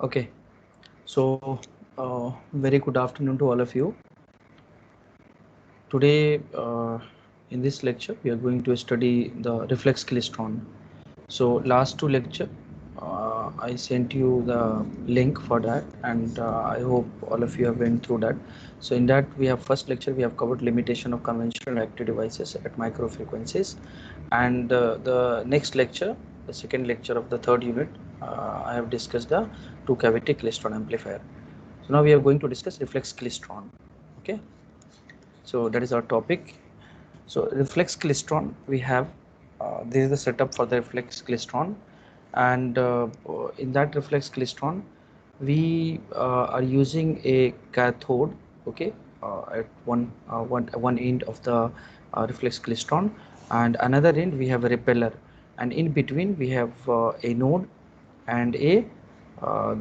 Okay, so very good afternoon to all of you. Today, in this lecture, we are going to study the reflex klystron. So last two lecture, I sent you the link for that, and I hope all of you have went through that. So in that, we have first lecture, we have covered limitation of conventional active devices at micro frequencies, and the next lecture, the second lecture of the third unit, I have discussed the two cavity klystron amplifier. So now we are going to discuss reflex klystron. Okay, so that is our topic. So reflex klystron, we have this is the setup for the reflex klystron, and in that reflex klystron, we are using a cathode. Okay, at one end of the reflex klystron, and another end we have a repeller, and in between we have a node and a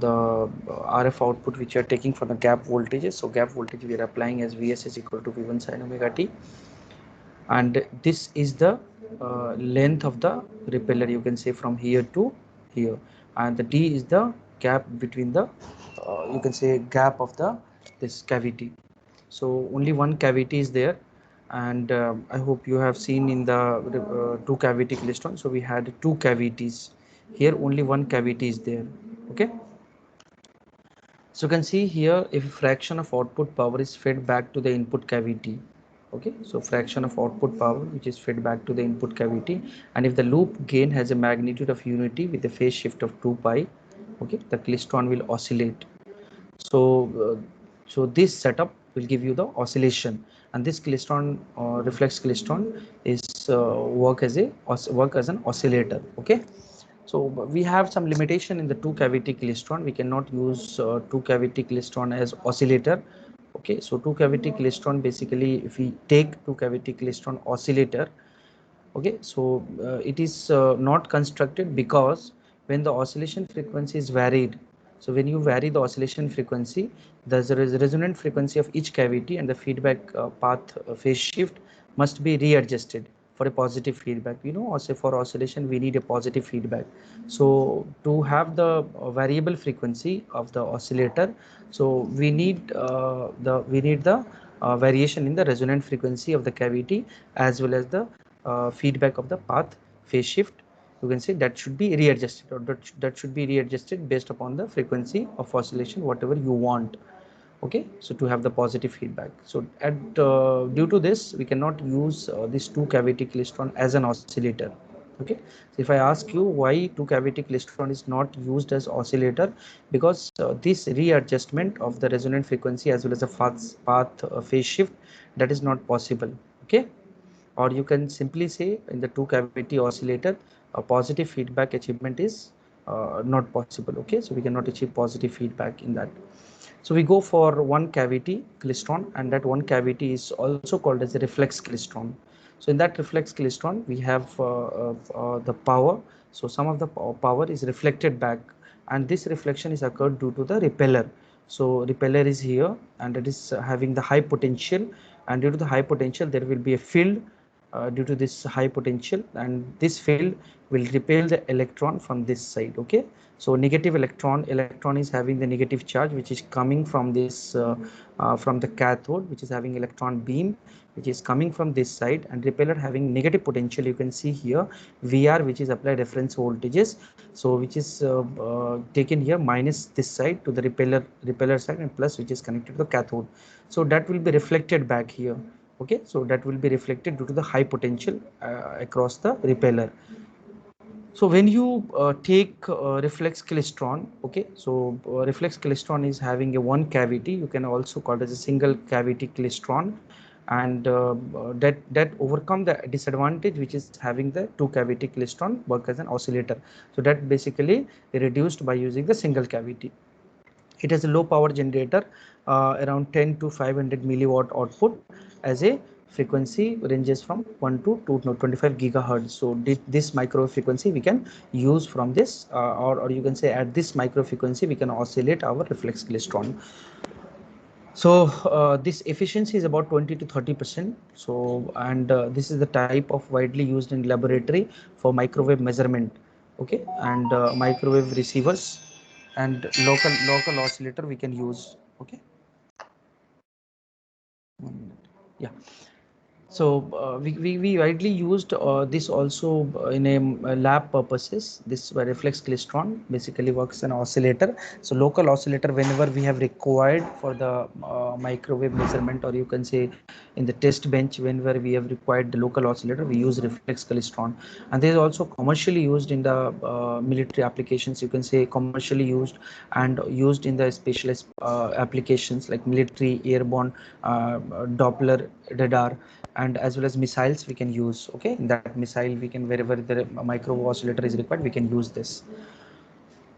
the RF output which you are taking from the gap voltages. So gap voltage we are applying as Vs is equal to V1 sin omega t, and this is the length of the repeller, you can say from here to here, and the d is the gap between the you can say gap of the this cavity. So only one cavity is there, and I hope you have seen in the two cavity klystron. So we had two cavities here, only one cavity is there. Okay, so you can see here if fraction of output power is fed back to the input cavity. Okay, so fraction of output power which is fed back to the input cavity, and if the loop gain has a magnitude of unity with a phase shift of 2 pi, okay, the klystron will oscillate. So so this setup will give you the oscillation, and this klystron reflex klystron is work as an oscillator. Okay, so we have some limitation in the two cavity klystron. We cannot use two cavity klystron as oscillator. Okay, so two cavity klystron, basically if we take two cavity klystron oscillator, okay, so it is not constructed because when the oscillation frequency is varied, so when you vary the oscillation frequency, the resonant frequency of each cavity and the feedback path phase shift must be readjusted for a positive feedback. You know, also for oscillation we need a positive feedback. So to have the variable frequency of the oscillator, so we need the variation in the resonant frequency of the cavity as well as the feedback of the path phase shift. You can say that should be readjusted, or that should be readjusted based upon the frequency of oscillation whatever you want. Okay, so to have the positive feedback, so at due to this we cannot use this two cavity klystron as an oscillator. Okay, so if I ask you why two cavity klystron is not used as oscillator, because this readjustment of the resonant frequency as well as the path phase shift, that is not possible. Okay, or you can simply say in the two cavity oscillator a positive feedback achievement is not possible. Okay, so we cannot achieve positive feedback in that. So we go for one cavity klystron, and that one cavity is also called as a reflex klystron. So in that reflex klystron we have the power. So some of the power is reflected back, and this reflection is occurred due to the repeller. So repeller is here, and it is having the high potential, and due to the high potential there will be a field due to this high potential, and this field will repel the electron from this side. Okay, so negative electron is having the negative charge which is coming from this from the cathode, which is having electron beam which is coming from this side, and repeller having negative potential. You can see here VR, which is applied reference voltages, so which is taken here minus this side to the repeller side, and plus which is connected to the cathode. So that will be reflected back here. Okay, so that will be reflected due to the high potential across the repeller. So when you take reflex klystron, okay, so reflex klystron is having a one cavity. You can also call it as a single cavity klystron, and that overcome the disadvantage which is having the two cavity klystron work as an oscillator. So that basically reduced by using the single cavity. It has a low power generator, around 10 to 500 milliwatt output, as a frequency ranges from 1 to 25 gigahertz. So this micro frequency we can use from this, or you can say at this micro frequency we can oscillate our reflex klystron. So this efficiency is about 20 to 30%. So, and this is the type of widely used in laboratory for microwave measurement. Okay, and microwave receivers and local oscillator we can use. Okay. 1 minute. Yeah. So we widely used this also in a lab purposes. This reflex klystron basically works an oscillator. So local oscillator whenever we have required for the microwave measurement, or you can say in the test bench whenever we have required the local oscillator, we use reflex klystron. And this is also commercially used in the military applications, you can say commercially used, and used in the specialist applications like military, airborne, Doppler radar, and as well as missiles we can use. Okay, in that missile we can, wherever the micro oscillator is required, we can use this.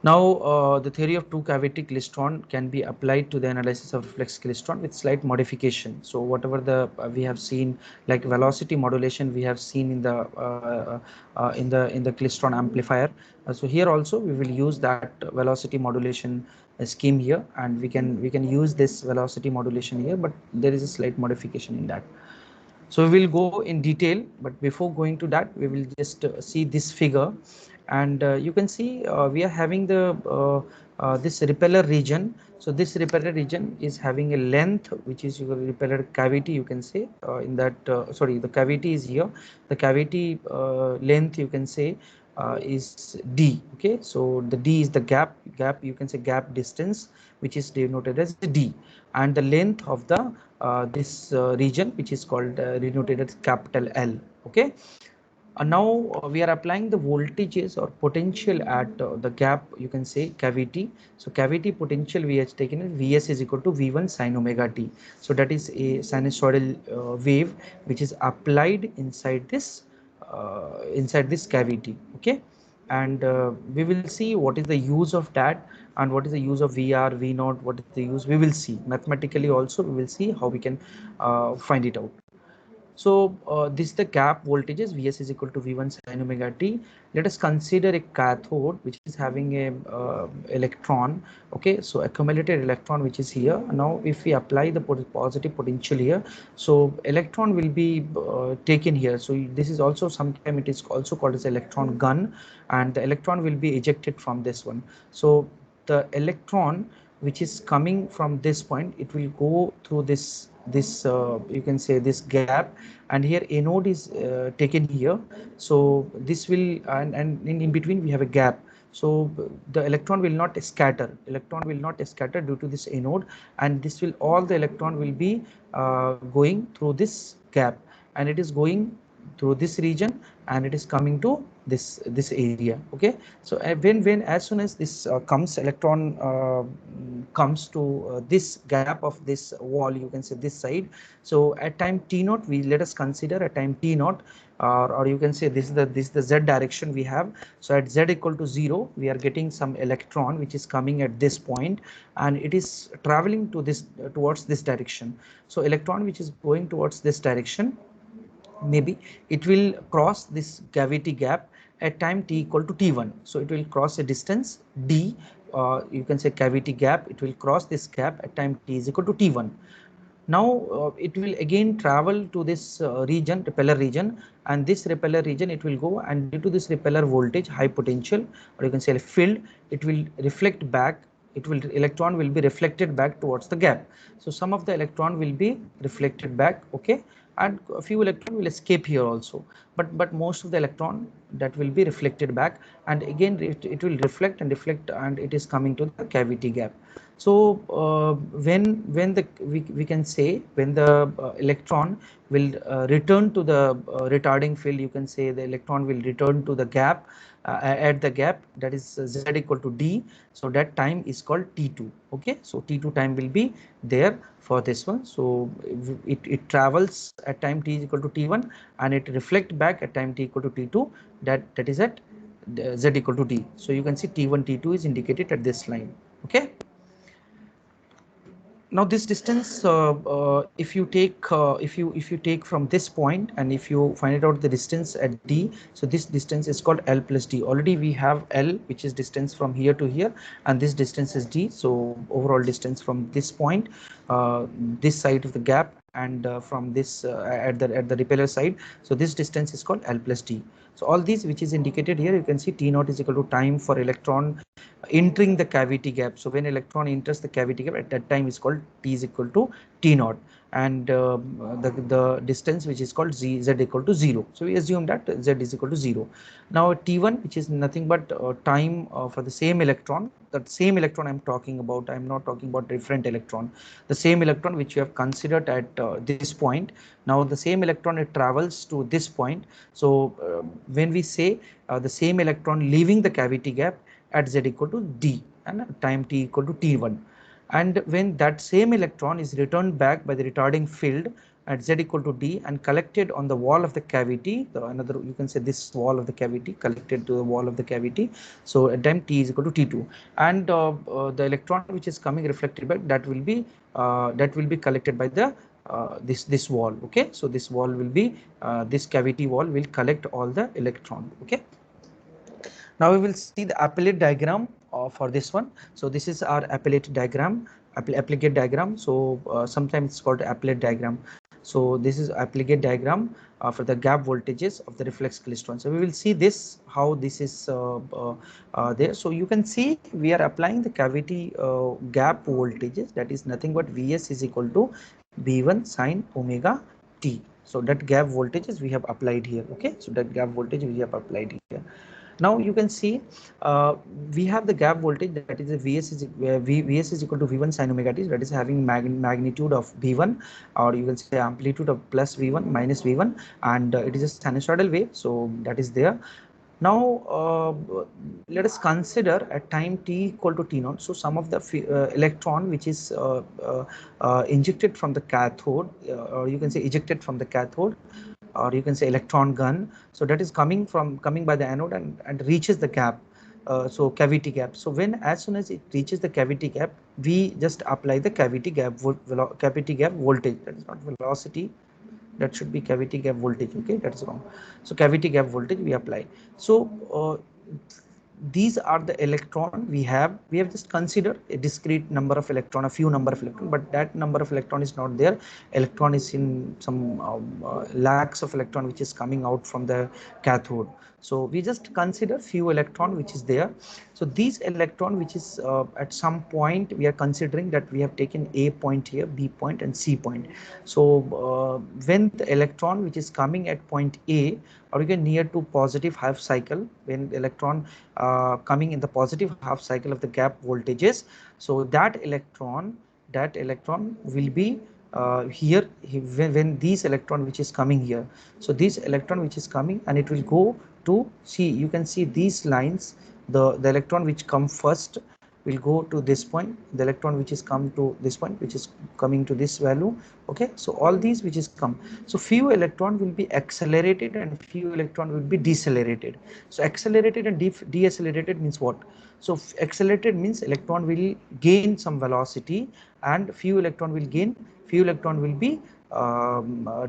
Now, the theory of two cavity klystron can be applied to the analysis of reflex klystron with slight modification. So whatever the we have seen, like velocity modulation we have seen in the klystron amplifier. So here also we will use that velocity modulation scheme here, and we can use this velocity modulation here, but there is a slight modification in that. So we will go in detail, but before going to that, we will just see this figure, and you can see we are having the this repeller region. So this repeller region is having a length, which is your repeller cavity. You can say in that sorry, the cavity is here. The cavity length you can say is d. Okay, so the d is the gap, you can say gap distance, which is denoted as d, and the length of the this region, which is called denoted as capital L. Okay, now we are applying the voltages or potential at the gap, you can say cavity. So cavity potential we have taken as Vs is equal to V1 sin omega t. So that is a sinusoidal wave which is applied inside this cavity. Okay, and we will see what is the use of that, and what is the use of Vr, V naught, what is the use, we will see mathematically also, we will see how we can find it out. So this is the gap voltages. Vs is equal to V1 sin omega t. Let us consider a cathode which is having a electron. Okay, so accumulated electron which is here. Now if we apply the positive potential here, so electron will be taken here. So this is also, sometimes it is also called as electron gun, and the electron will be ejected from this one. So the electron which is coming from this point, it will go through this you can say this gap, and here anode is taken here. So this will, and in between we have a gap. So the electron will not scatter due to this anode, and this will, all the electron will be going through this gap, and it is going through this region, and it is coming to this area. Okay, so when as soon as this comes electron comes to this gap of this wall, you can say this side. So at time t naught, we let us consider at time t naught, or you can say this is the z direction we have. So at z equal to 0, we are getting some electron which is coming at this point, and it is traveling to this towards this direction. So electron which is going towards this direction, maybe it will cross this cavity gap at time t equal to t1. So it will cross a distance d, you can say cavity gap, it will cross this gap at time t is equal to t1. Now it will again travel to this region, repeller region, and this repeller region it will go, and due to this repeller voltage, high potential, or you can say a field, it will reflect back, electron will be reflected back towards the gap. So some of the electron will be reflected back. Okay, and a few electron will escape here also, but most of the electron that will be reflected back, and again it will reflect, and it is coming to the cavity gap. So when the we can say when the electron will return to the retarding field, you can say the electron will return to the gap, at the gap, that is z equal to d. So that time is called t2. Okay, so t2 time will be there for this one. So it travels at time t is equal to t1, and it reflect back at time t equal to t2, that is at z equal to d. So you can see t1 t2 is indicated at this line. Okay, now this distance, if you take from this point, and if you find it out the distance at d, so this distance is called L plus d. Already we have L, which is distance from here to here, and this distance is d. So overall distance from this point, this side of the gap, and from this at the repeller side, so this distance is called L plus d. So all these which is indicated here, you can see t naught is equal to time for electron entering the cavity gap. So when electron enters the cavity gap, at that time is called T is equal to T naught, and the distance which is called z equal to 0. So we assume that z is equal to 0. Now T1, which is nothing but time for the same electron, that same electron I'm talking about, I'm not talking about different electron, the same electron which you have considered at this point. Now the same electron, it travels to this point. So when we say the same electron leaving the cavity gap at z equal to d and time t equal to t1, and when that same electron is returned back by the retarding field at z equal to d and collected on the wall of the cavity, the another, you can say this wall of the cavity, collected to the wall of the cavity. So at time t is equal to t2, and the electron which is coming reflected back, that will be collected by the this wall. Okay, so this wall will be this cavity wall will collect all the electron. Okay, now we will see the appellate diagram for this one. So this is our appellate diagram, applicate diagram. So sometimes it's called appellate diagram. So this is applicate diagram for the gap voltages of the reflex klystron. So we will see this, how this is there. So you can see we are applying the cavity gap voltages, that is nothing but Vs is equal to B1 sine omega t. So that gap voltages we have applied here. Okay, so that gap voltage we have applied here. Now you can see we have the gap voltage, that is a Vs is equal to V1 sin omega t, that is having magnitude of V1, or you can say amplitude of plus V1 minus V1, and it is a sinusoidal wave, so that is there. Now let us consider at time t equal to t naught. So some of the electron which is injected from the cathode, or you can say ejected from the cathode, or you can say electron gun. So that is coming by the anode and reaches the gap. So cavity gap. So when, as soon as it reaches the cavity gap, we just apply the cavity gap voltage. That is not velocity, that should be cavity gap voltage. Okay, that's wrong. So cavity gap voltage we apply. So these are the electron we have just considered a discrete number of electron, a few number of electron, but that number of electron is not there. Electron is in some lakhs of electron which is coming out from the cathode. So we just consider few electron which is there. So these electron which is at some point, we are considering that we have taken A point here, B point and C point. So when the electron which is coming at point A, or you can near to positive half cycle, when the electron coming in the positive half cycle of the gap voltages, so that electron will be here when these electron which is coming here. So this electron which is coming, and it will go to, see, you can see these lines, the electron which come first will go to this point, the electron which is come to this point, which is coming to this value. Okay, so all these which is come, so few electron will be accelerated and few electron will be decelerated. So accelerated and decelerated means what? So accelerated means electron will gain some velocity, and few electron will be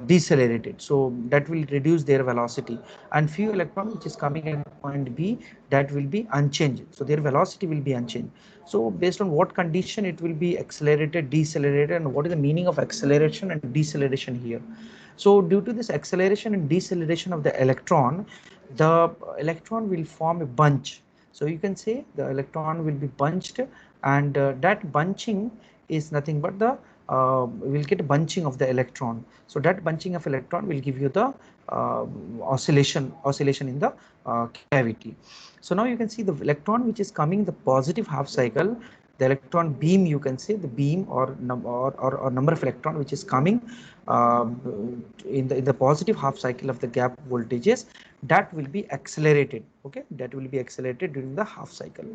decelerated, so that will reduce their velocity. And few electron which is coming at point B, that will be unchanged, so their velocity will be unchanged. So based on what condition it will be accelerated, decelerated, and what is the meaning of acceleration and deceleration here? So due to this acceleration and deceleration of the electron will form a bunch. So you can say the electron will be bunched, and that bunching is nothing but the will get bunching of the electron. So that bunching of electron will give you the oscillation in the cavity. So now you can see the electron which is coming the positive half cycle, the electron beam, you can say the beam or number of electron which is coming in the positive half cycle of the gap voltages, that will be accelerated. Okay, that will be accelerated during the half cycle.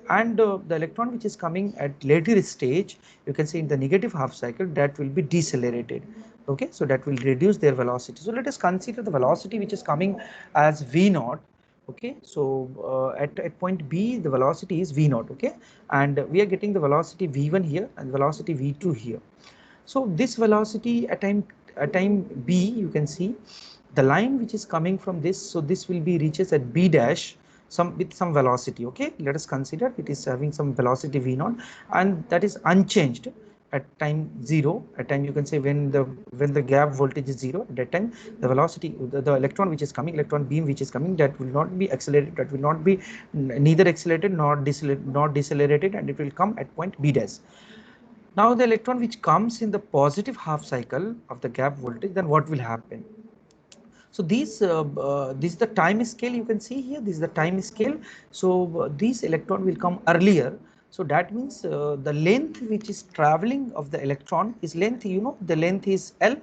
And the electron which is coming at later stage, you can see in the negative half cycle, that will be decelerated. Okay, so that will reduce their velocity. So let us consider the velocity which is coming as V naught. Okay, so at point B, the velocity is V naught. Okay, and we are getting the velocity V1 here and velocity V2 here. So this velocity at time B, you can see the line which is coming from this, so this will be reaches at B dash with some velocity. Okay, let us consider it is having some velocity V naught, and that is unchanged. at time 0, at time you can say when the gap voltage is 0, at that time the velocity, the electron which is coming, electron beam which is coming, that will not be accelerated, that will not be neither accelerated nor decelerated, and it will come at point B dash. Now the electron which comes in the positive half cycle of the gap voltage, then what will happen? So this is the time scale you can see here. This is the time scale. So this electron will come earlier. So that means the length which is traveling of the electron is length. You know, the length is L,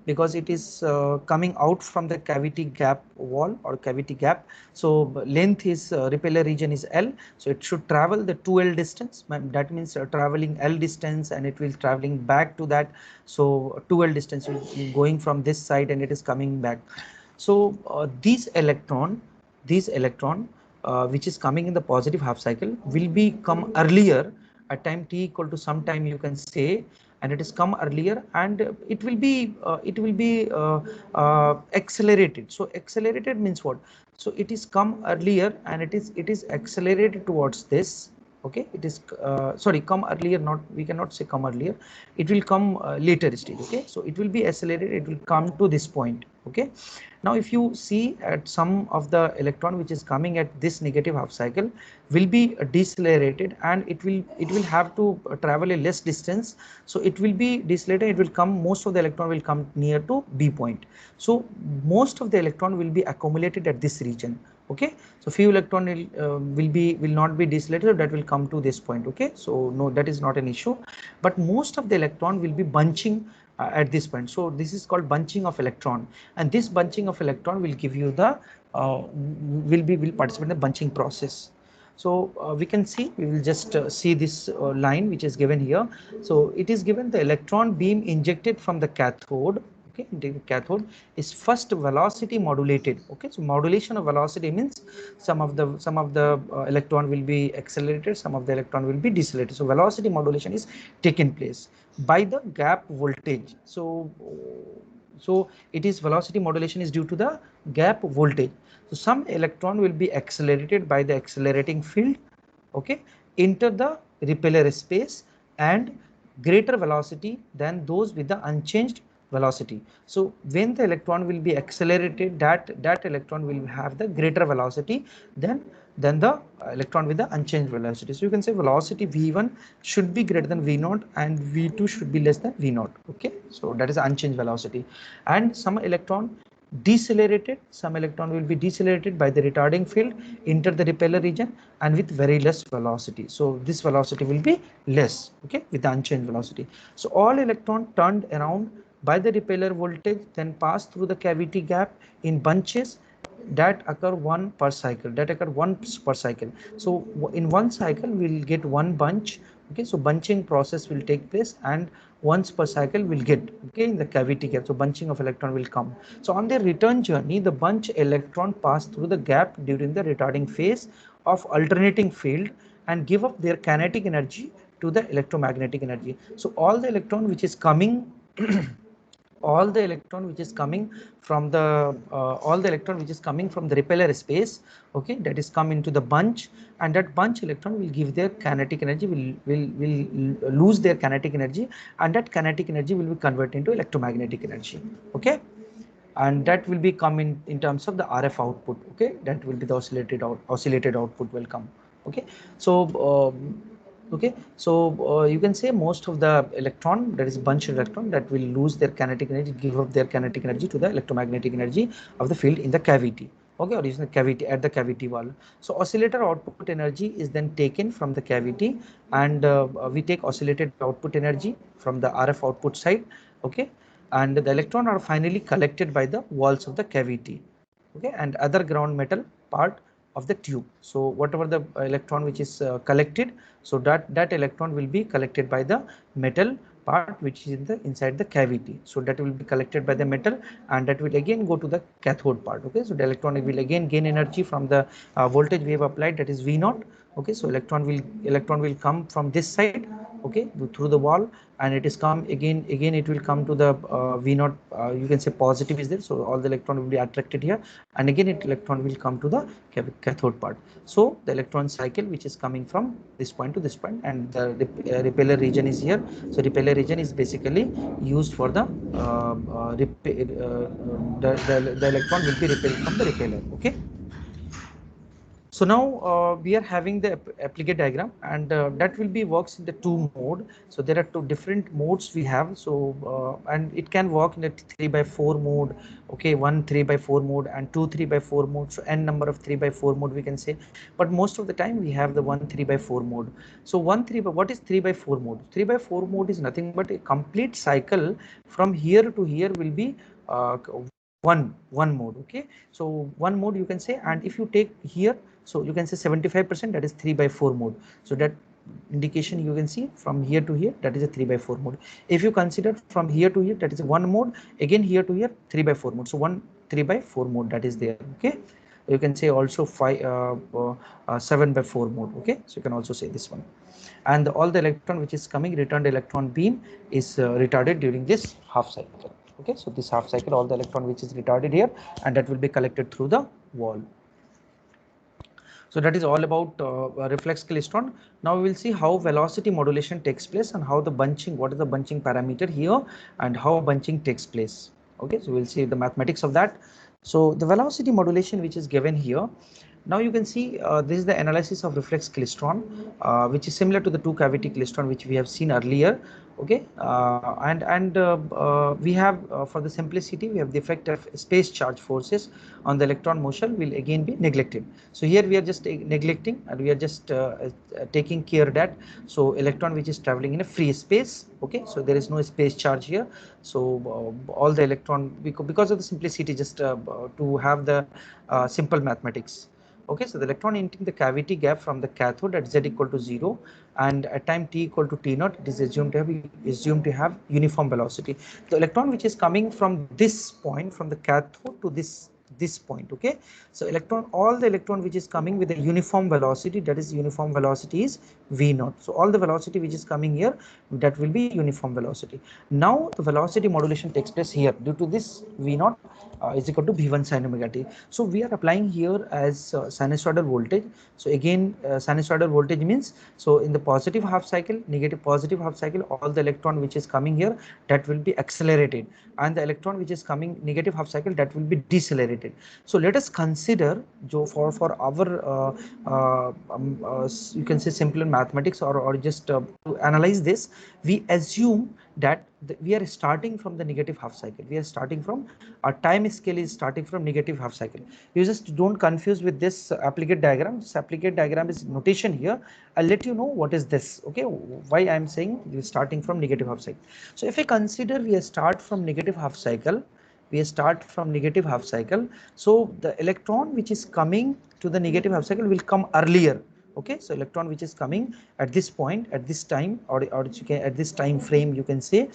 because it is coming out from the cavity gap wall or cavity gap. So length is repeller region is L. So it should travel the 2L distance. That means traveling L distance, and it will traveling back to that. So 2L distance going from this side, and it is coming back. So this electron which is coming in the positive half cycle will be come earlier at time t equal to some time you can say, and it is come earlier, and it will be accelerated. So accelerated means what? So it is come earlier, and it is accelerated towards this. Okay, it is sorry, come earlier, not, we cannot say come earlier, it will come later stage. Okay, so it will be accelerated, it will come to this point. Okay, now if you see at some of the electron which is coming at this negative half cycle will be decelerated, and it will have to travel a less distance. So it will be decelerated, it will come, most of the electron will come near to B point. So most of the electron will be accumulated at this region. Okay, so few electron will not be decelerated, that will come to this point. Okay, so no, that is not an issue, but most of the electron will be bunching at this point. So this is called bunching of electron, and this bunching of electron will give you the will participate in the bunching process. So we can see, we will just see this line which is given here. So it is given the electron beam injected from the cathode. Okay, the cathode is first velocity modulated. Okay, so modulation of velocity means some of the electron will be accelerated, some of the electron will be decelerated. So velocity modulation is taken place by the gap voltage. So it is velocity modulation is due to the gap voltage. So some electron will be accelerated by the accelerating field. Okay, enter the repeller space and greater velocity than those with the unchanged velocity. So when the electron will be accelerated, that electron will have the greater velocity than the electron with the unchanged velocity. So you can say velocity v1 should be greater than v0, and v2 should be less than v0. Okay, so that is unchanged velocity. And some electron decelerated, some electron will be decelerated by the retarding field, enter the repeller region, and with very less velocity. So this velocity will be less, okay, with the unchanged velocity. So all electron turned around by the repeller voltage, then pass through the cavity gap in bunches that occur one per cycle, that occur once per cycle. So in one cycle we'll get one bunch. Okay, so bunching process will take place, and once per cycle we'll get, okay, in the cavity gap. So bunching of electron will come. So on their return journey, the bunch electron pass through the gap during the retarding phase of alternating field and give up their kinetic energy to the electromagnetic energy. So all the electron which is coming all the electron which is coming from the repeller space, okay, that is come into the bunch, and that bunch electron will give their kinetic energy, will lose their kinetic energy, and that kinetic energy will be converted into electromagnetic energy. Okay, and that will be come in terms of the RF output. Okay, that will be the oscillated output will come. Okay, so okay, so you can say most of the electron, that is bunch electron, that will lose their kinetic energy, give up their kinetic energy to the electromagnetic energy of the field in the cavity. Okay, or is the cavity at the cavity wall. So oscillator output energy is then taken from the cavity, and we take oscillated output energy from the RF output side. Okay, and the electron are finally collected by the walls of the cavity. Okay, and other ground metal part of the tube. So whatever the electron which is collected, so that electron will be collected by the metal part which is in the inside the cavity. So that will be collected by the metal, and that will again go to the cathode part. Okay, so the electron will again gain energy from the voltage we have applied, that is V0. Okay, so electron will come from this side. okay, through the wall, and it is come again it will come to the V naught, you can say positive is there, so all the electron will be attracted here, and again electron will come to the cathode part. So the electron cycle which is coming from this point to this point, and the repeller region is here. So repeller region is basically used for the the electron will be repelled from the repeller. Okay. So now we are having the applicate diagram, and that will be works in the two mode. So there are two different modes we have. So and it can work in a 3x4 mode, okay, one 3x4 mode and two 3x4 mode. So n number of 3x4 mode we can say, but most of the time we have the one 3x4 mode. So what is 3x4 mode? 3x4 mode is nothing but a complete cycle from here to here will be one mode. Okay, so one mode you can say, and if you take here, so you can say 75%, that is 3x4 mode. So that indication you can see from here to here, that is a 3x4 mode. If you consider from here to here, that is one mode, again here to here 3x4 mode. So one 3x4 mode that is there. Okay, you can say also 7x4 mode. Okay, so you can also say this one, and all the electron which is coming, returned electron beam is retarded during this half cycle. Okay, so this half cycle, all the electron which is retarded here, and that will be collected through the wall. So that is all about reflex klystron. Now we will see how velocity modulation takes place and how the bunching, what is the bunching parameter here, and how bunching takes place. Okay, so we'll see the mathematics of that. So the velocity modulation which is given here. Now you can see this is the analysis of reflex klystron, which is similar to the two cavity klystron which we have seen earlier. Okay, we have for the simplicity, we have the effect of space charge forces on the electron motion will again be neglected. So here we are just neglecting, and we are just taking care that so electron which is traveling in a free space. Okay, so there is no space charge here. So all the electron, because of the simplicity, just to have the simple mathematics. Okay, so the electron entering the cavity gap from the cathode at z equal to 0, and at time t equal to t naught, it is assumed to have uniform velocity. The electron which is coming from this point, from the cathode to this point. Okay, so all the electron which is coming with a uniform velocity, that is uniform velocity is v naught. So all the velocity which is coming here, that will be uniform velocity. Now the velocity modulation takes place here due to this v naught is equal to v1 sin omega t. So we are applying here as sinusoidal voltage. So again sinusoidal voltage means, so in the positive half cycle, negative positive half cycle, all the electron which is coming here, that will be accelerated, and the electron which is coming negative half cycle, that will be decelerated. So let us consider for our you can say simpler mathematics, or just to analyze this, we assume that we are starting from the negative half cycle. We are starting from our time scale is starting from negative half cycle. You just don't confuse with this applicate diagram. This applicate diagram is notation here. I'll let you know what is this. Okay, why I'm saying we're starting from negative half cycle. So if I consider we start from negative half cycle, so the electron which is coming to the negative half cycle will come earlier. Okay, so electron which is coming at this point, at this time, or you can, at this time frame, you can say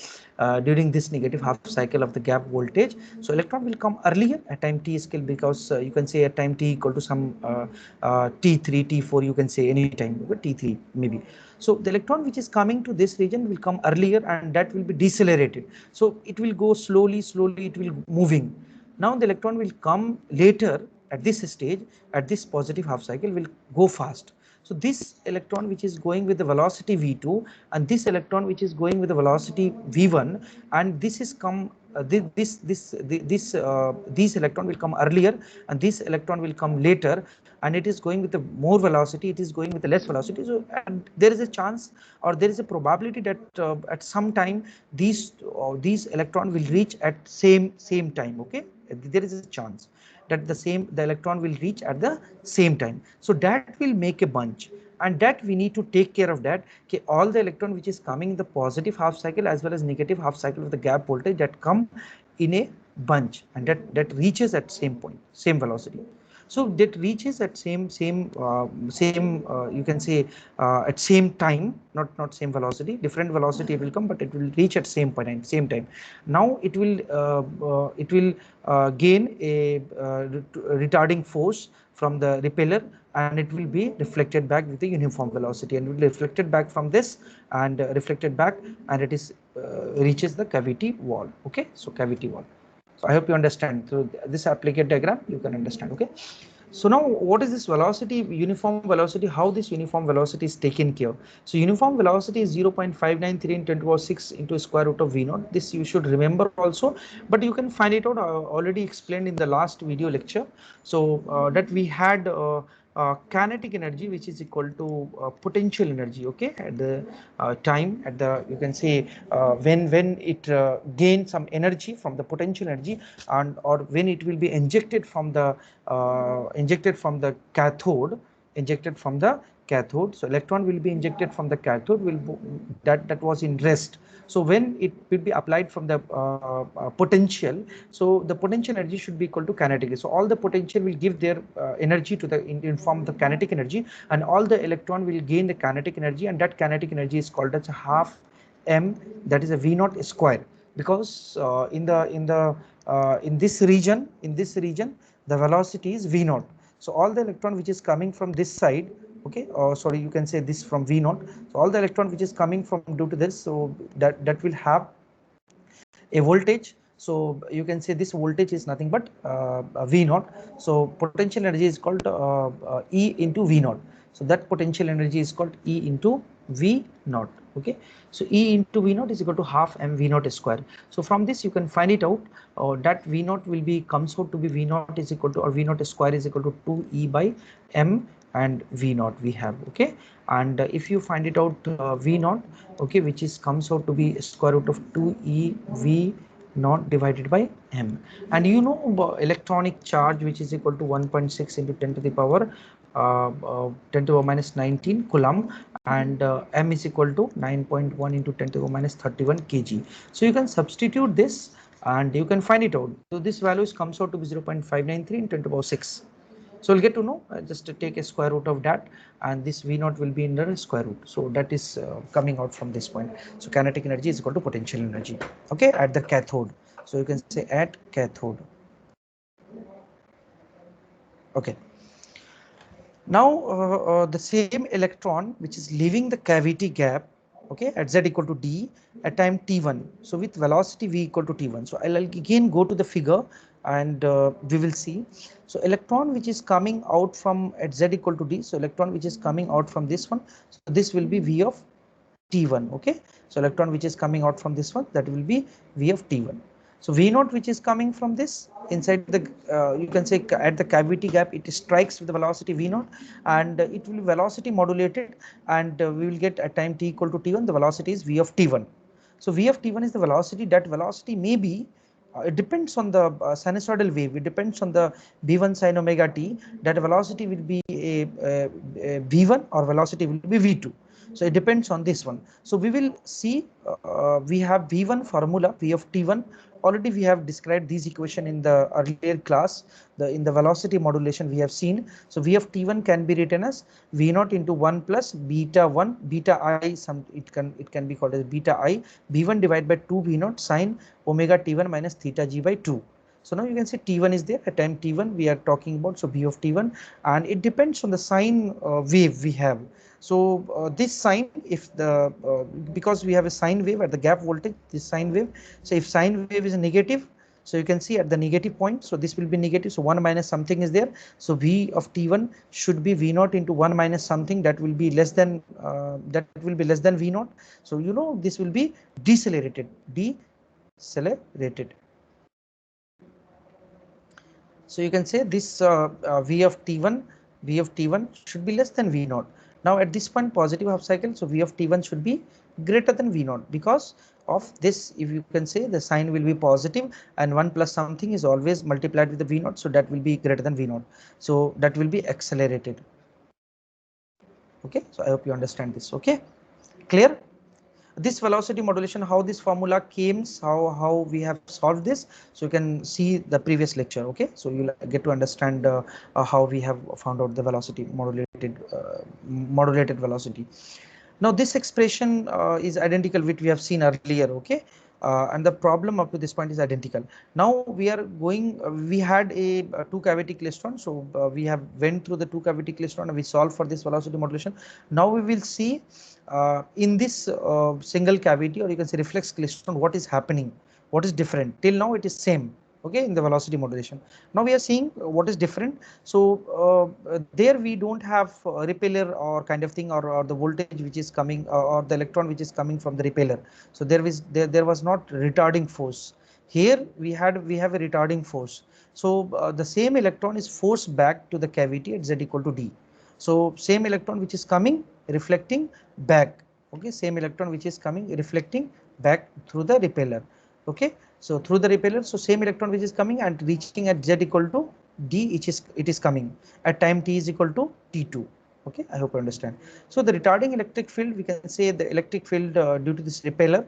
during this negative half cycle of the gap voltage, so electron will come earlier at time t scale, because you can say at time t equal to some t3 t4, you can say any time, t3 maybe. So the electron which is coming to this region will come earlier, and that will be decelerated. So it will go slowly it will moving. Now the electron will come later at this stage, at this positive half cycle, will go fast. So this electron which is going with the velocity v2, and this electron which is going with the velocity v1, and this is come these electron will come earlier, and this electron will come later, and it is going with the more velocity, it is going with the less velocity. So and there is a chance, or there is a probability that at some time these electron will reach at same time. Okay, there is a chance that the electron will reach at the same time. So that will make a bunch, and that we need to take care of that. Okay, all the electron which is coming in the positive half cycle as well as negative half cycle of the gap voltage, that come in a bunch, and that reaches at same point, same velocity. So that reaches at same you can say at same time, not same velocity, different velocity will come, but it will reach at same point, same time. Now it will gain a retarding force from the repeller, and it will be reflected back with the uniform velocity, and will be reflected back from this and reflected back, and it is reaches the cavity wall. Okay, so cavity wall. So I hope you understand. So this applied diagram you can understand. Okay. So now what is this velocity, uniform velocity, how this uniform velocity is taken care? So uniform velocity is 0.593 in 10 to the power 6 into square root of v naught. This you should remember also, but you can find it out, already explained in the last video lecture. So that we had kinetic energy which is equal to potential energy, okay, at the time, at the, you can say, when it gains some energy from the potential energy, and or when it will be injected from the cathode, injected from the cathode. So electron will be injected from the cathode, that was in rest. So when it will be applied from the potential, so the potential energy should be equal to kinetic. So all the potential will give their energy to the in form of the kinetic energy, and all the electron will gain the kinetic energy, and that kinetic energy is called as half m, that is a v naught square, because in this region the velocity is v naught. So all the electron which is coming from this side, okay, or sorry, you can say this from v naught. So all the electron which is coming from due to this, so that will have a voltage. So you can say this voltage is nothing but v naught. So potential energy is called E into v naught. So that potential energy is called E into v naught. Okay, so E into v naught is equal to half m v naught square. So from this you can find it out, that v naught will be comes out to be v naught is equal to, or v naught square is equal to 2 E by m and v naught we have. Okay, and if you find it out v naught, okay, which is comes out to be square root of 2 E v naught divided by m, and you know electronic charge which is equal to 1.6 into 10 to the power 10 to the power minus 19 coulomb, and m is equal to 9.1 into 10 to the power minus 31 kg. So you can substitute this and you can find it out. So this value comes out to be 0.593 in 10 to the power 6. So we'll get to know, just to take a square root of that, and this v naught will be in the square root. So that is coming out from this point. So kinetic energy is equal to potential energy, okay, at the cathode. So you can say at cathode. Okay. Now the same electron which is leaving the cavity gap, okay, at z equal to d at time t1. So with velocity v equal to t1. So I'll again go to the figure, and we will see. So electron which is coming out from at z equal to d. So electron which is coming out from this one. So this will be v of t1. Okay. So electron which is coming out from this one, that will be v of t1. So v naught which is coming from this inside the, you can say at the cavity gap, it strikes with the velocity v naught, and it will be velocity modulated, and we will get at time t equal to t1, the velocity is v of t1. So v of t1 is the velocity. That velocity may be, it depends on the sinusoidal wave, it depends on the b1 sin omega t, that velocity will be a v1 or velocity will be v2. So it depends on this one. So we will see, we have v1 formula, v of t1. Already we have described this equation in the earlier class. In the velocity modulation we have seen. So v of t1 can be written as v naught into 1 plus beta 1 beta I, it can be called as beta I b1 divided by 2 v naught sine omega t1 minus theta g by 2. So now you can say t1 is there at time t1 we are talking about. So b of t1, and it depends on the sine wave we have. So this sine, if the because we have a sine wave at the gap voltage, this sine wave. So if sine wave is negative, so you can see at the negative point, so this will be negative. So 1 minus something is there. So v of t1 should be v naught into 1 minus something, that will be less than v naught. So you know this will be decelerated. So you can say this v of t1 should be less than v naught. Now at this point positive half cycle, so v of t1 should be greater than v naught, because of this, if you can say the sign will be positive, and 1 plus something is always multiplied with the v naught, so that will be greater than v naught. So that will be accelerated. Okay, so I hope you understand this. Okay, clear? This velocity modulation, how this formula came, how we have solved this, so you can see the previous lecture. Okay, so you'll get to understand how we have found out the velocity modulated velocity. Now this expression is identical which we have seen earlier. Okay, and the problem up to this point is identical. Now we are going, we had a two cavity klystron, so we have went through the two cavity klystron and we solved for this velocity modulation. Now we will see in this single cavity, or you can say reflex klystron, what is happening, what is different. Till now it is same, okay, in the velocity modulation. Now we are seeing what is different. So there we don't have repeller or kind of thing, or the voltage which is coming, or the electron which is coming from the repeller. So there was not retarding force. Here we have a retarding force. So the same electron is forced back to the cavity at z equal to d. So same electron which is coming, reflecting back, okay, same electron which is coming, reflecting back through the repeller, okay. So through the repeller, so same electron which is coming and reaching at z equal to d, it is coming at time t is equal to t2. Okay, I hope you understand. So the retarding electric field, we can say the electric field due to this repeller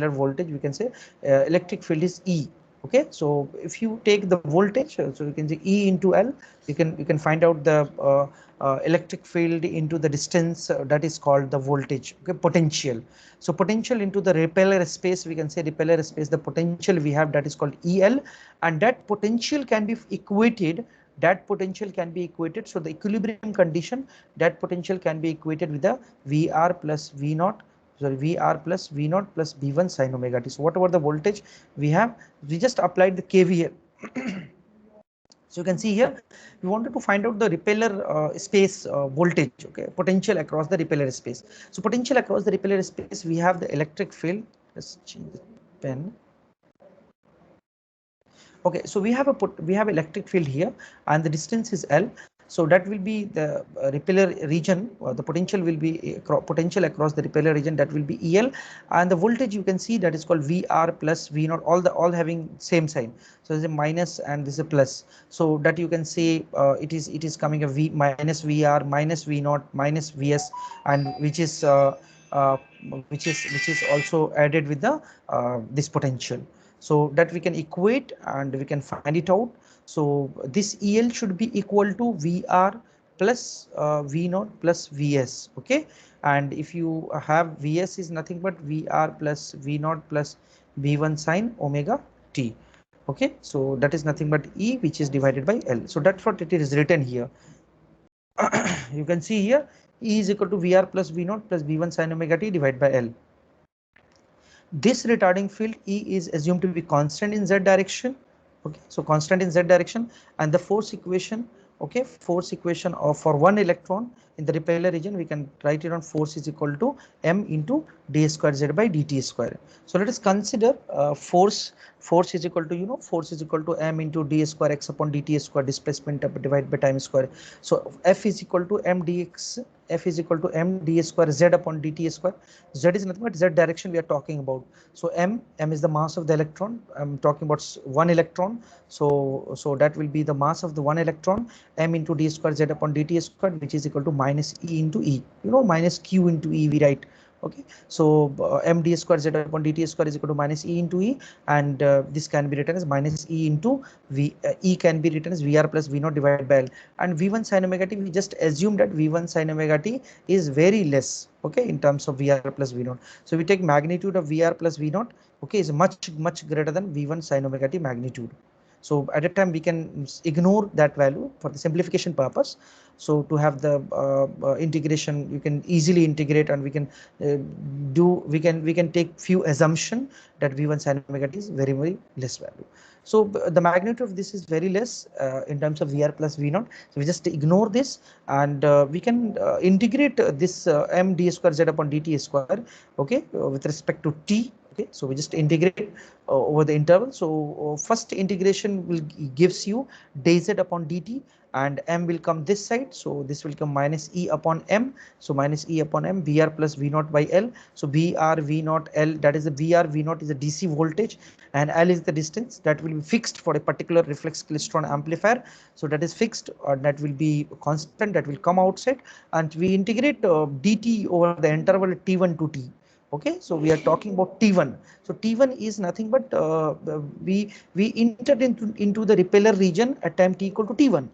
voltage, we can say electric field is E. Okay, so if you take the voltage, so you can say E into L, you can find out the electric field into the distance, that is called the voltage, okay, potential. So potential into the repeller space, we can say repeller space, the potential we have, that is called EL, and that potential can be equated, so the equilibrium condition, that potential can be equated with the VR plus V naught, sorry, VR plus V naught plus B1 sin omega t. So whatever the voltage we have, we just applied the KVL. So you can see here, we wanted to find out the repeller space voltage, okay, potential across the repeller space. So potential across the repeller space, we have the electric field. Let's change the pen. Okay, so we have electric field here, and the distance is L. So that will be the repeller region, or the potential will be potential across the repeller region, that will be EL, and the voltage you can see, that is called VR plus V naught, all having same sign. So there's a minus and this is a plus. So that you can say it is coming a V minus VR minus V naught minus VS, and uh, which is also added with the this potential, so that we can equate and we can find it out. So this EL should be equal to VR plus V naught plus VS, okay. And if you have VS is nothing but VR plus V naught plus B1 sine omega t, okay. So that is nothing but E, which is divided by L. So that's what it is written here. You can see here E is equal to VR plus V naught plus B1 sine omega t divided by L. This retarding field E is assumed to be constant in z direction, okay, so constant in z direction, and the force equation, okay, force equation of for one electron in the repeller region, we can write it on force is equal to m into d square z by dt square. So let us consider force is equal to, force is equal to m into d square x upon dt square, displacement divided by time square. So F is equal to m dx, F is equal to m d square z upon dt square. Z is nothing but z direction we are talking about. So m is the mass of the electron. I'm talking about one electron. So that will be the mass of the one electron, m into d square z upon dt square, which is equal to minus E into E. Minus Q into E we write. Okay, so m d square z upon dt square is equal to minus E into E, and this can be written as minus E into V. E can be written as VR plus V naught divided by L, and V1 sin omega t, we just assume that V1 sin omega t is very less, okay, in terms of VR plus V naught. So we take magnitude of VR plus V naught, okay, is much greater than V1 sin omega t magnitude. So at a time we can ignore that value for the simplification purpose. So to have the integration, you can easily integrate, and we can we can take few assumption that V1 sin omega t is very less value. So the magnitude of this is very less in terms of VR plus V naught. So we just ignore this, and we can integrate this m d square z upon dt square, okay, with respect to t. Okay, so we just integrate over the interval. So first integration will gives you dz upon dt, and m will come this side, so this will come minus E upon m. So minus E upon m, VR plus V naught by L. So VR V naught L, that is the VR V naught is the DC voltage, and L is the distance that will be fixed for a particular reflex klystron amplifier. So that is fixed, or that will be constant, that will come outside, and we integrate dt over the interval t1 to t. Okay, so we are talking about T1. So T1 is nothing but we entered into the repeller region at time t equal to T1.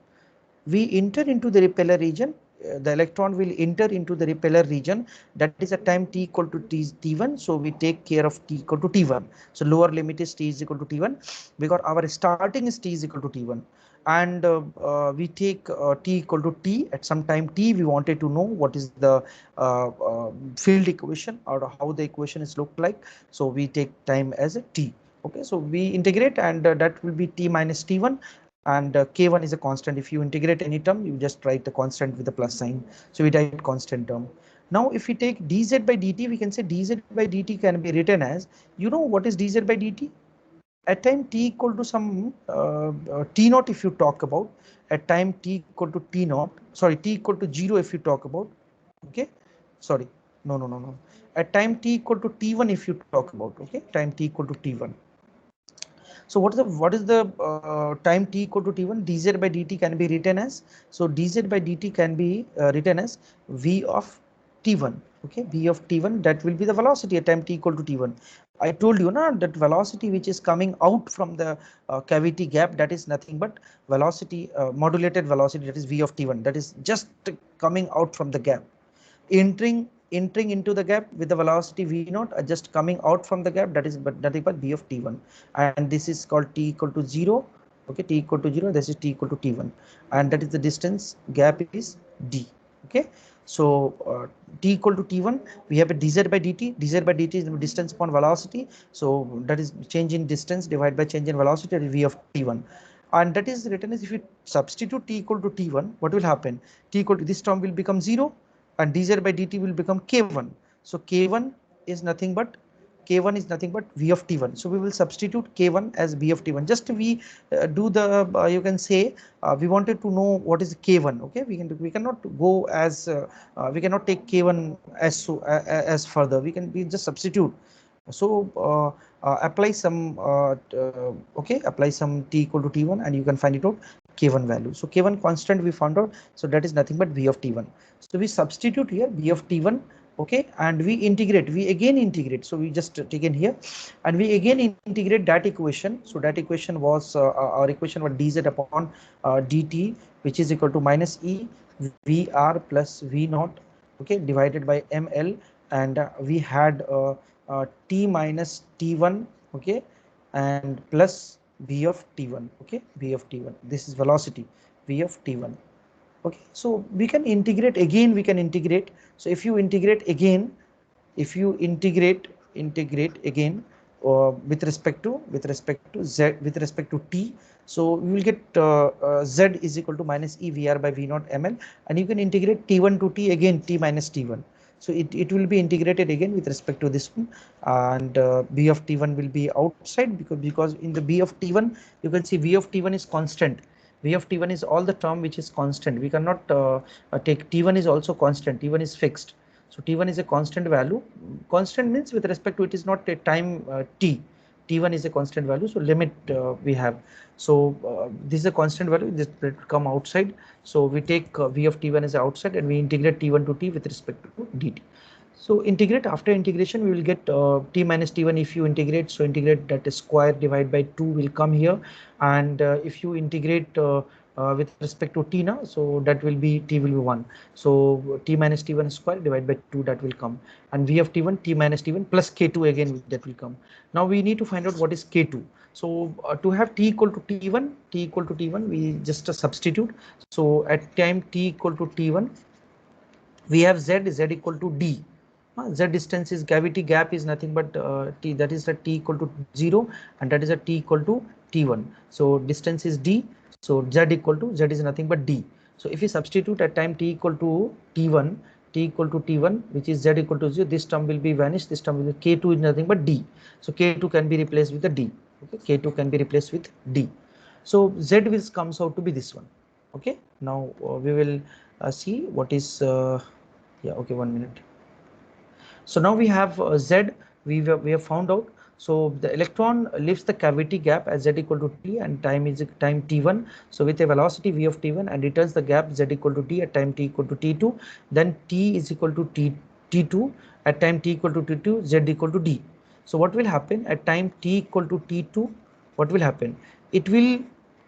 We enter into the repeller region the electron will enter into the repeller region, that is at time t equal to t1. So we take care of t equal to t1. So lower limit is t is equal to t1 because our starting is t is equal to t1, and we take t equal to t at some time t. We wanted to know what is the field equation or how the equation is looked like. So we take time as a t. Okay, so we integrate, and that will be t minus t1, and k1 is a constant. If you integrate any term, you just write the constant with the plus sign. So we write constant term. Now if we take dz by dt, we can say dz by dt can be written as, you know what is dz by dt? At time t equal to some t naught, if you talk about, at time t equal to t naught, sorry, t equal to 0 if you talk about, okay, sorry, no, at time t equal to t1 if you talk about, okay, time t equal to t1. So what is the time t equal to t1? Dz by dt can be written as, so dz by dt can be written as v of t1. Okay, v of t1, that will be the velocity at time t equal to t1. I told you na, that velocity which is coming out from the cavity gap, that is nothing but velocity, modulated velocity, that is v of t1, that is just coming out from the gap. Entering into the gap with the velocity v naught, just coming out from the gap, that is but nothing but v of t1, and this is called t equal to 0. Okay, t equal to 0, this is t equal to t1, and that is the distance gap is d. Okay, so t equal to t1, we have a dz by dt. Dz by dt is the distance upon velocity, so that is change in distance divided by change in velocity, that is v of t1, and that is written as, if you substitute t equal to t1, what will happen? T equal to, this term will become 0, and dz by dt will become k1. So k1 is nothing but, v of t1. So we will substitute k1 as v of t1. Just we do the you can say, we wanted to know what is k1. Okay, we cannot go as we cannot take k1 as as further. We just substitute. So apply some okay, apply some t equal to t1, and you can find it out k1 value. So k1 constant we found out, so that is nothing but v of t1. So we substitute here v of t1. Okay, and we integrate, we again integrate. So we just taken here, and we again integrate that equation. So that equation was our equation was dz upon dt, which is equal to minus e vr plus v naught, okay, divided by ml, and we had t minus t1, okay, and plus v of t1. Okay, v of t1, this is velocity v of t1. Okay, so we can integrate again, we can integrate. So if you integrate again, if you integrate again with respect to z, with respect to t, so you will get z is equal to minus e vr by v naught ml, and you can integrate t1 to t again, t minus t1. So it will be integrated again with respect to this one, and b of t1 will be outside, because in the b of t1 you can see v of t1 is constant. V of t1 is all the term which is constant. We cannot take t1 is also constant, t1 is fixed. So t1 is a constant value. Constant means with respect to, it is not a time t. T1 is a constant value, so limit we have. So this is a constant value, this will come outside. So we take v of t1 as outside, and we integrate t1 to t with respect to dt. So integrate, after integration we will get t minus t1. If you integrate, so integrate, that is square divided by 2 will come here, and if you integrate with respect to t now, so that will be, t will be 1. So t minus t1 square divided by 2, that will come, and v of t1 t minus t1 plus k2 again, that will come. Now we need to find out what is k2. So to have t equal to t1, we just substitute. So at time t equal to t1, we have z equal to d. Z distance is, cavity gap is nothing but t, that is a t equal to 0, and that is a t equal to t1. So distance is d, so z equal to, z is nothing but d. So if we substitute at time t equal to t1, which is z equal to 0, this term will be vanished, this term will be, k2 is nothing but d. So k2 can be replaced with the d. Okay, k2 can be replaced with d. So z will comes out to be this one. Okay, now we will see what is yeah, okay, 1 minute. So now we have z, we have found out. So the electron leaves the cavity gap as z equal to t, and time is time t1. So with a velocity v of t1, and returns the gap z equal to t at time t equal to t2. Then t is equal to t2 at time t equal to t2, z equal to d. So what will happen at time t equal to t2? What will happen? It will,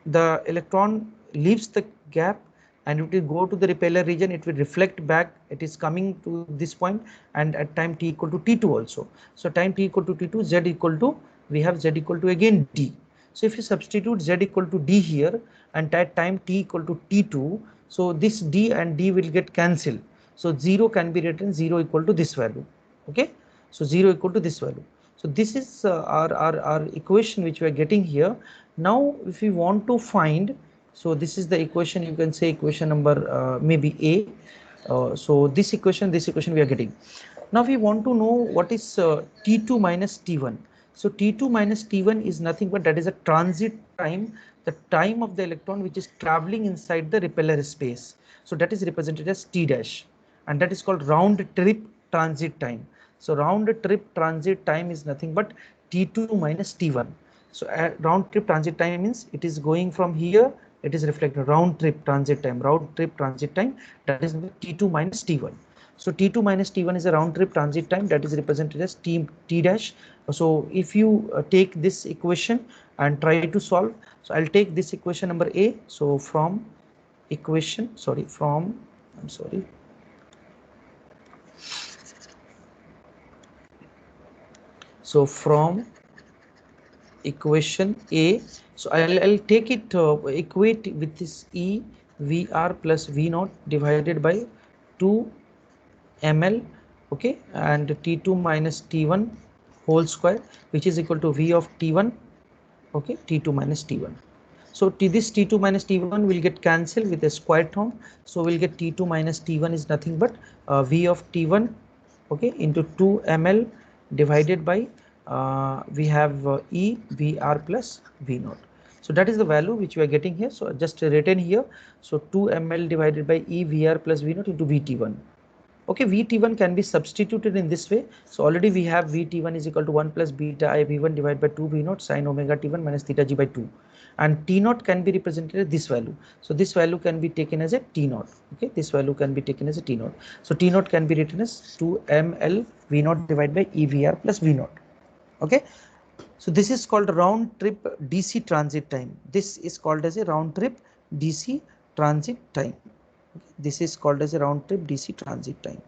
the electron leaves the gap, and it will go to the repeller region, it will reflect back, it is coming to this point, and at time t equal to t2 also. So time t equal to t2, z equal to, we have z equal to again d. So if you substitute z equal to d here, and at time t equal to t2, so this d and d will get cancelled. So 0 can be written 0 equal to this value. Okay, so 0 equal to this value. So this is our equation which we are getting here. Now if we want to find, so this is the equation, you can say equation number maybe A. So this equation we are getting. Now we want to know what is T2 minus T1. So T2 minus T1 is nothing but that is a transit time, the time of the electron which is traveling inside the repeller space. So that is represented as T dash, and that is called round trip transit time. So round trip transit time is nothing but T2 minus T1. So round trip transit time means it is going from here, it is reflected round trip transit time, that is T2 minus T1. So T2 minus T1 is a round trip transit time, that is represented as T dash. So if you take this equation and try to solve, so I'll take this equation number A. So from equation, so from equation A, so I'll take it, equate with this E VR plus V naught divided by 2 ml, okay, and T2 minus T1 whole square, which is equal to V of T1, okay, T2 minus T1. So this T2 minus T1 will get cancelled with a square term. So we'll get T2 minus T1 is nothing but V of T1, okay, into 2 ml divided by we have E VR plus V naught. So that is the value which we are getting here. So just written here. So 2 ml divided by E VR plus V naught into VT1. Okay, VT1 can be substituted in this way. So already we have VT1 is equal to 1 plus beta I V1 divided by 2 V naught sin omega T1 minus theta G by 2. And T naught can be represented as this value. So this value can be taken as a T naught. Okay, this value can be taken as a T naught. So T naught can be written as 2 ml V naught divided by EVR plus V naught. Okay. So this is called round trip DC transit time. This is called as a round trip DC transit time. This is called as a round trip DC transit time.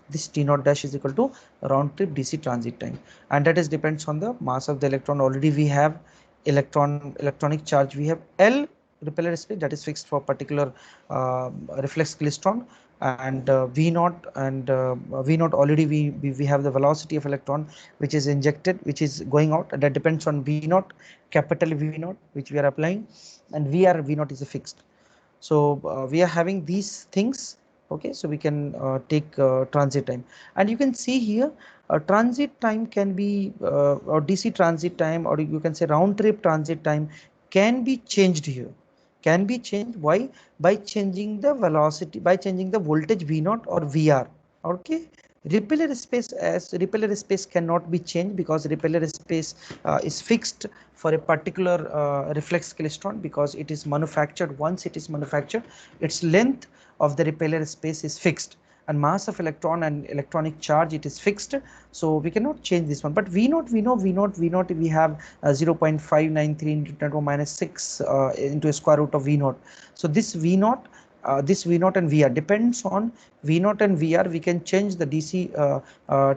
This T naught dash is equal to round trip DC transit time, and that is depends on the mass of the electron. Already we have electronic charge, we have L repeller space that is fixed for particular reflex klystron, and V naught, and V naught already we have the velocity of electron which is injected, which is going out, and that depends on V naught, capital V naught, which we are applying, and V naught is a fixed. So we are having these things. Okay, so we can take transit time, and you can see here transit time can be or DC transit time, or you can say round trip transit time can be changed here, can be changed. Why? By changing the velocity, by changing the voltage V naught or VR. Okay, repeller space, as repeller space cannot be changed because repeller space is fixed for a particular reflex klystron, because it is manufactured. Once it is manufactured, its length of the repeller space is fixed, and mass of electron and electronic charge, it is fixed. So we cannot change this one. But V naught, we have 0.593 into 10 to the minus 6 into a square root of V naught. So this V naught, this V naught and VR depends on V naught and VR. We can change the DC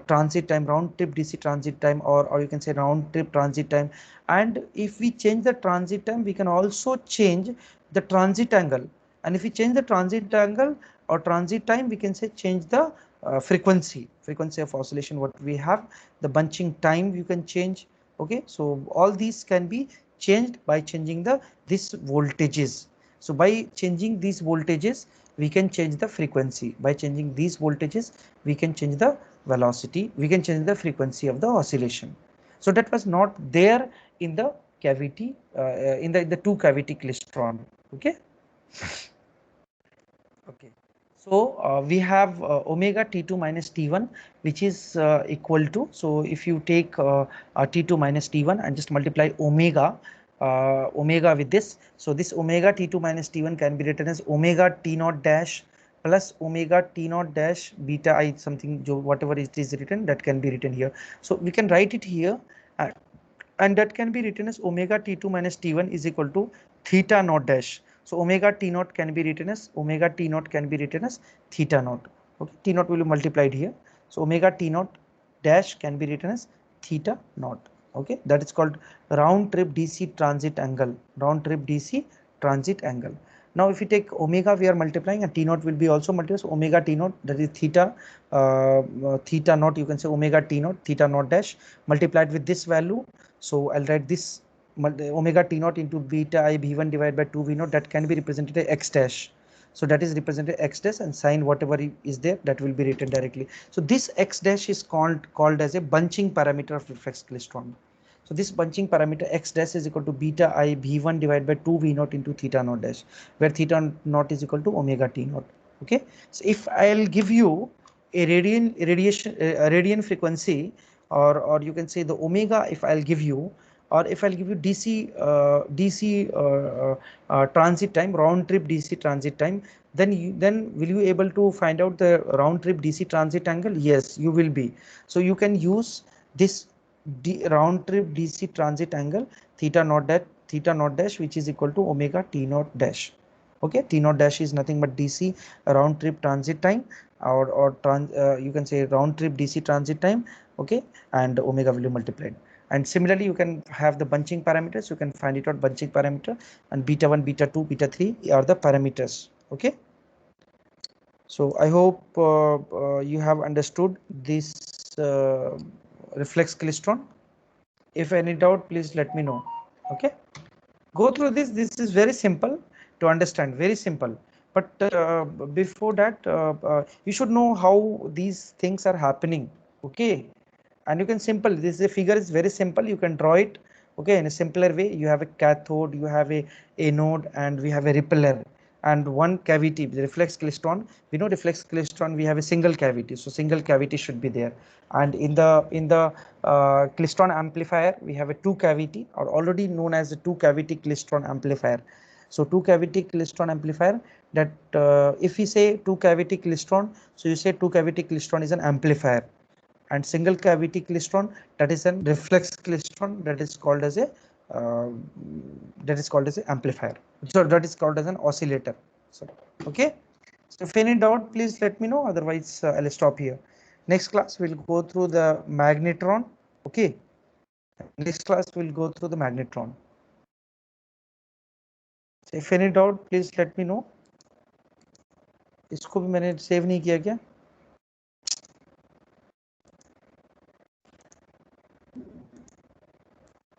transit time, round trip DC transit time, or you can say round trip transit time. And if we change the transit time, we can also change the transit angle. And if we change the transit angle or transit time, we can say change the frequency of oscillation. What we have, the bunching time you can change. Okay, so all these can be changed by changing this voltages. So by changing these voltages, we can change the frequency. By changing these voltages, we can change the velocity, we can change the frequency of the oscillation. So that was not there in the cavity, in the two cavity klystron. Okay. Okay. So we have omega T2 minus T1, which is equal to, so if you take T2 minus T1 and just multiply omega with this, so this omega T2 minus T1 can be written as omega T naught dash plus omega T naught dash beta I something, whatever it is written, that can be written here. So we can write it here, and that can be written as omega T2 minus T1 is equal to theta naught dash. So omega t naught can be written as theta naught. Okay, t naught will be multiplied here. So omega t naught dash can be written as theta naught. Okay, that is called round trip DC transit angle. Round trip DC transit angle. Now if you take omega, we are multiplying, and t naught will be also multiplied. So omega t naught, that is theta naught, you can say omega t naught theta naught dash multiplied with this value. So I'll write this omega t naught into beta I b1 divided by 2 v naught, that can be represented as x dash. So that is represented x dash, and sign whatever is there, that will be written directly. So this x dash is called as a bunching parameter of reflex klystron. So this bunching parameter x dash is equal to beta I b1 divided by 2 v naught into theta naught dash, where theta naught is equal to omega t naught. Okay, so if I'll give you a radian frequency, or you can say the omega, if I'll give you, or if I'll give you DC transit time, round trip DC transit time, then will you able to find out the round trip DC transit angle? Yes, you will be. So you can use this round trip DC transit angle theta naught dash, which is equal to omega t naught dash. Okay, t naught dash is nothing but DC round trip transit time, or you can say round trip DC transit time. Okay, and omega will be multiplied. And similarly, you can have the bunching parameters. You can find it out bunching parameter, and beta 1, beta 2, beta 3 are the parameters. Okay, so I hope you have understood this reflex klystron. If any doubt, please let me know. Okay, go through this. This is very simple to understand, very simple. But before that, you should know how these things are happening. Okay, and you can simple, this figure is very simple, you can draw it. Okay, in a simpler way, you have a cathode, you have a anode, and we have a repeller, and one cavity, the reflex klystron. We know reflex klystron, we have a single cavity, so single cavity should be there. And in the klystron amplifier, we have a two cavity, or already known as the two cavity klystron amplifier. So two cavity klystron amplifier, that if we say two cavity klystron, so you say two cavity klystron is an amplifier, and single cavity klystron, that is an reflex klystron, that is called as a uh, amplifier. So that is called as an oscillator. So okay, so if any doubt, please let me know, otherwise I'll stop here. Next class we'll go through the magnetron. Okay, next class we'll go through the magnetron. So if any doubt, please let me know. इसको भी मैंने save नहीं किया क्या?